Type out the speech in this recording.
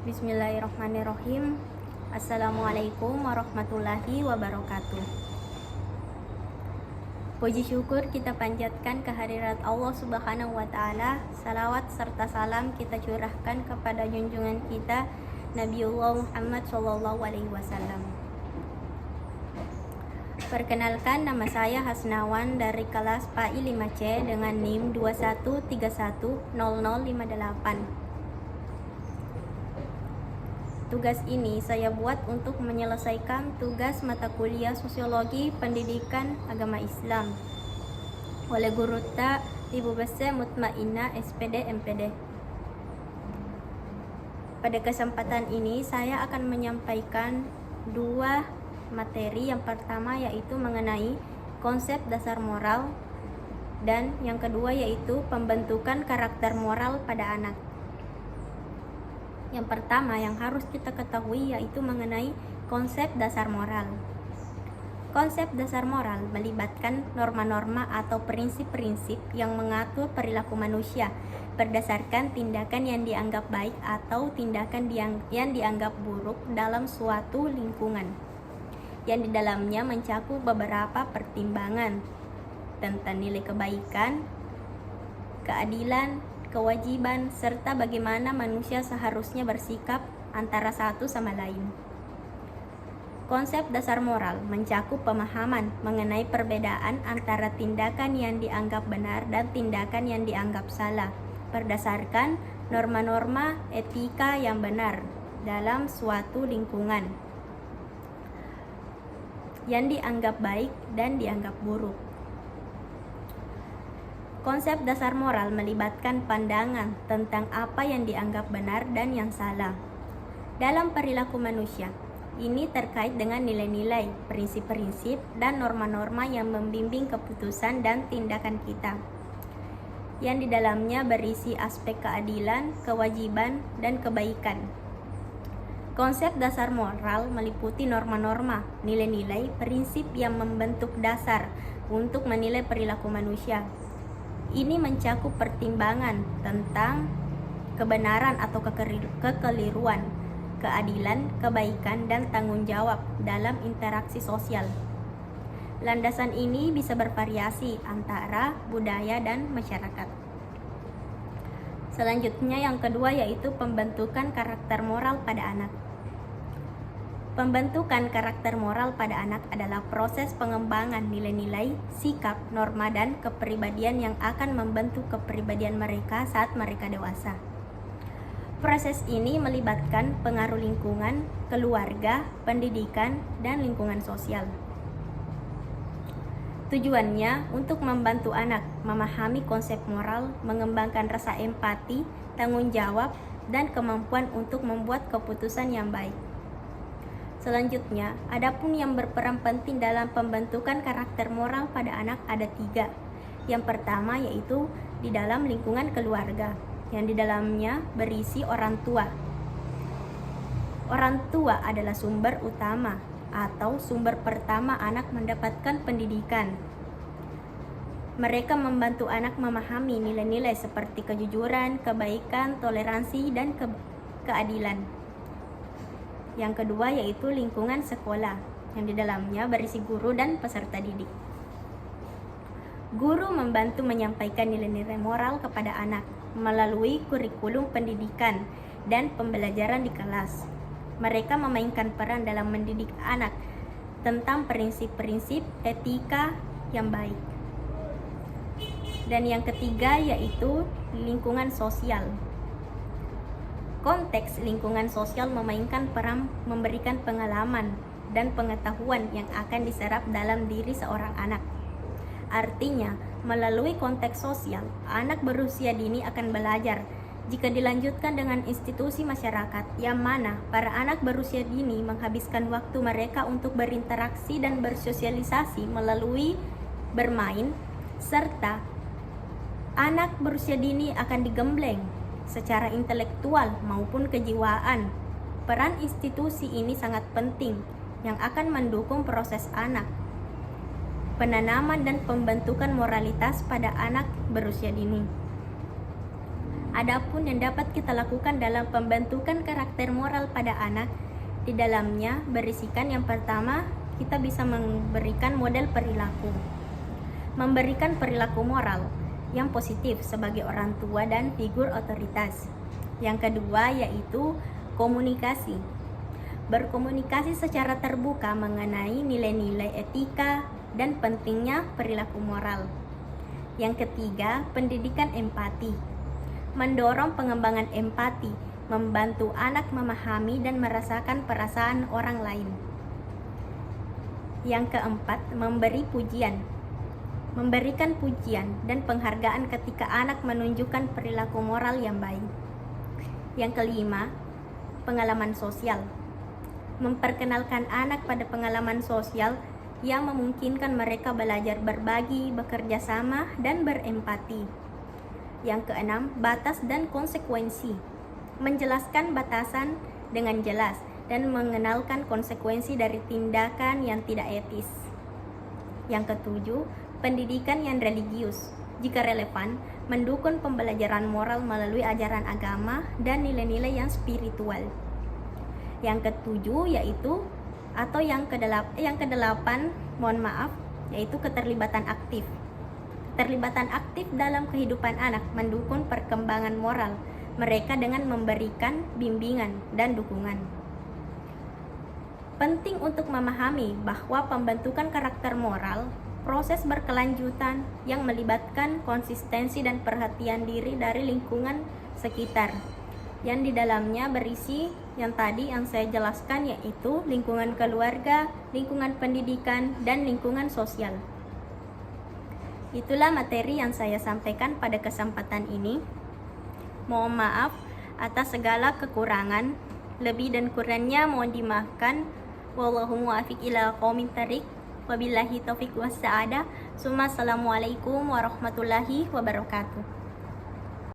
Bismillahirrahmanirrahim. Assalamualaikum warahmatullahi wabarakatuh. Puji syukur kita panjatkan kehadirat Allah Subhanahu wa Ta'ala. Salawat serta salam kita curahkan kepada junjungan kita Nabiullah Muhammad SAW. Perkenalkan, nama saya Hasnawan dari kelas PAI 5C dengan NIM 21310058. Tugas ini saya buat untuk menyelesaikan tugas mata kuliah Sosiologi Pendidikan Agama Islam oleh Guru Ta Ibu Besar Mutmainnah SPD MPD. Pada kesempatan ini saya akan menyampaikan dua materi. Yang pertama yaitu mengenai konsep dasar moral, dan yang kedua yaitu pembentukan karakter moral pada anak. Yang pertama yang harus kita ketahui yaitu mengenai konsep dasar moral. Konsep dasar moral melibatkan norma-norma atau prinsip-prinsip yang mengatur perilaku manusia berdasarkan tindakan yang dianggap baik atau tindakan yang dianggap buruk dalam suatu lingkungan, yang di dalamnya mencakup beberapa pertimbangan tentang nilai kebaikan, keadilan, kewajiban, serta bagaimana manusia seharusnya bersikap antara satu sama lain. Konsep dasar moral mencakup pemahaman mengenai perbedaan antara tindakan yang dianggap benar dan tindakan yang dianggap salah berdasarkan norma-norma etika yang benar dalam suatu lingkungan, yang dianggap baik dan dianggap buruk. Konsep dasar moral melibatkan pandangan tentang apa yang dianggap benar dan yang salah dalam perilaku manusia. Ini terkait dengan nilai-nilai, prinsip-prinsip, dan norma-norma yang membimbing keputusan dan tindakan kita, yang di dalamnya berisi aspek keadilan, kewajiban, dan kebaikan. Konsep dasar moral meliputi norma-norma, nilai-nilai, prinsip yang membentuk dasar untuk menilai perilaku manusia. Ini mencakup pertimbangan tentang kebenaran atau kekeliruan, keadilan, kebaikan, dan tanggung jawab dalam interaksi sosial. Landasan ini bisa bervariasi antara budaya dan masyarakat. Selanjutnya yang kedua yaitu pembentukan karakter moral pada anak. Pembentukan karakter moral pada anak adalah proses pengembangan nilai-nilai, sikap, norma, dan kepribadian yang akan membentuk kepribadian mereka saat mereka dewasa. Proses ini melibatkan pengaruh lingkungan, keluarga, pendidikan, dan lingkungan sosial. Tujuannya untuk membantu anak memahami konsep moral, mengembangkan rasa empati, tanggung jawab, dan kemampuan untuk membuat keputusan yang baik. Selanjutnya, adapun yang berperan penting dalam pembentukan karakter moral pada anak ada 3. Yang pertama yaitu di dalam lingkungan keluarga, yang di dalamnya berisi orang tua. Orang tua adalah sumber utama atau sumber pertama anak mendapatkan pendidikan. Mereka membantu anak memahami nilai-nilai seperti kejujuran, kebaikan, toleransi, dan keadilan. Yang kedua yaitu lingkungan sekolah, yang di dalamnya berisi guru dan peserta didik. Guru membantu menyampaikan nilai-nilai moral kepada anak melalui kurikulum pendidikan dan pembelajaran di kelas. Mereka memainkan peran dalam mendidik anak tentang prinsip-prinsip etika yang baik. Dan yang ketiga yaitu lingkungan sosial. Konteks lingkungan sosial memainkan peran memberikan pengalaman dan pengetahuan yang akan diserap dalam diri seorang anak. Artinya, melalui konteks sosial, anak berusia dini akan belajar. Jika dilanjutkan dengan institusi masyarakat, yang mana para anak berusia dini menghabiskan waktu mereka untuk berinteraksi dan bersosialisasi melalui bermain, serta anak berusia dini akan digembleng secara intelektual maupun kejiwaan. Peran institusi ini sangat penting yang akan mendukung proses anak, penanaman dan pembentukan moralitas pada anak berusia dini. Adapun yang dapat kita lakukan dalam pembentukan karakter moral pada anak, di dalamnya berisikan yang pertama, kita bisa memberikan model perilaku. Memberikan perilaku moral yang positif sebagai orang tua dan figur otoritas. Yang kedua yaitu komunikasi. Berkomunikasi secara terbuka mengenai nilai-nilai etika dan pentingnya perilaku moral. Yang ketiga, pendidikan empati. Mendorong pengembangan empati, membantu anak memahami dan merasakan perasaan orang lain. Yang keempat, memberi pujian. Memberikan pujian dan penghargaan ketika anak menunjukkan perilaku moral yang baik. Yang kelima, pengalaman sosial. Memperkenalkan anak pada pengalaman sosial yang memungkinkan mereka belajar berbagi, bekerja sama, dan berempati. Yang keenam, batas dan konsekuensi. Menjelaskan batasan dengan jelas dan mengenalkan konsekuensi dari tindakan yang tidak etis. Yang ketujuh, pendidikan yang religius. Jika relevan, mendukung pembelajaran moral melalui ajaran agama dan nilai-nilai yang spiritual. Yang ketujuh yaitu kedelapan, yaitu keterlibatan aktif. Terlibatan aktif dalam kehidupan anak mendukung perkembangan moral mereka dengan memberikan bimbingan dan dukungan. Penting untuk memahami bahwa pembentukan karakter moral proses berkelanjutan yang melibatkan konsistensi dan perhatian diri dari lingkungan sekitar, yang di dalamnya berisi yang tadi yang saya jelaskan, yaitu lingkungan keluarga, lingkungan pendidikan, dan lingkungan sosial. Itulah materi yang saya sampaikan pada kesempatan ini. Mohon maaf atas segala kekurangan. Lebih dan kurangnya mohon dimaafkan. Wallahu muwaffiq ila aqwamit thariq. Wabillahi taufiq was sa'adah. Assalamualaikum warahmatullahi wabarakatuh.